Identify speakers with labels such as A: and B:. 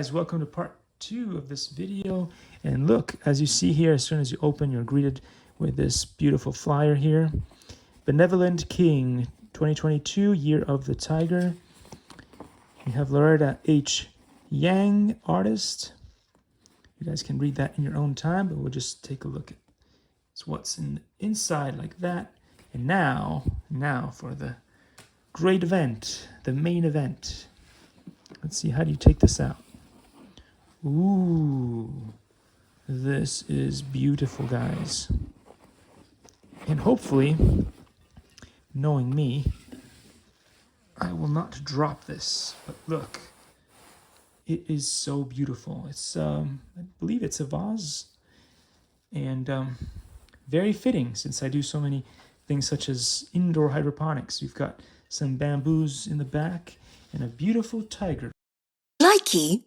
A: Guys, welcome to part 2 of this video. And look, as you see here, as soon as you open, you're greeted with this beautiful flyer here. Benevolent King 2022 Year of the Tiger. We have Loretta H. Yang, artist. You guys can read that in your own time, but we'll just take a look at what's inside like that. And now for the great event, the main event. Let's see, how do you take this out? Ooh, this is beautiful, guys. And hopefully, knowing me, I will not drop this. But look, it is so beautiful. It's, I believe it's a vase. And very fitting, since I do so many things such as indoor hydroponics. You've got some bamboos in the back and a beautiful tiger.
B: Likey.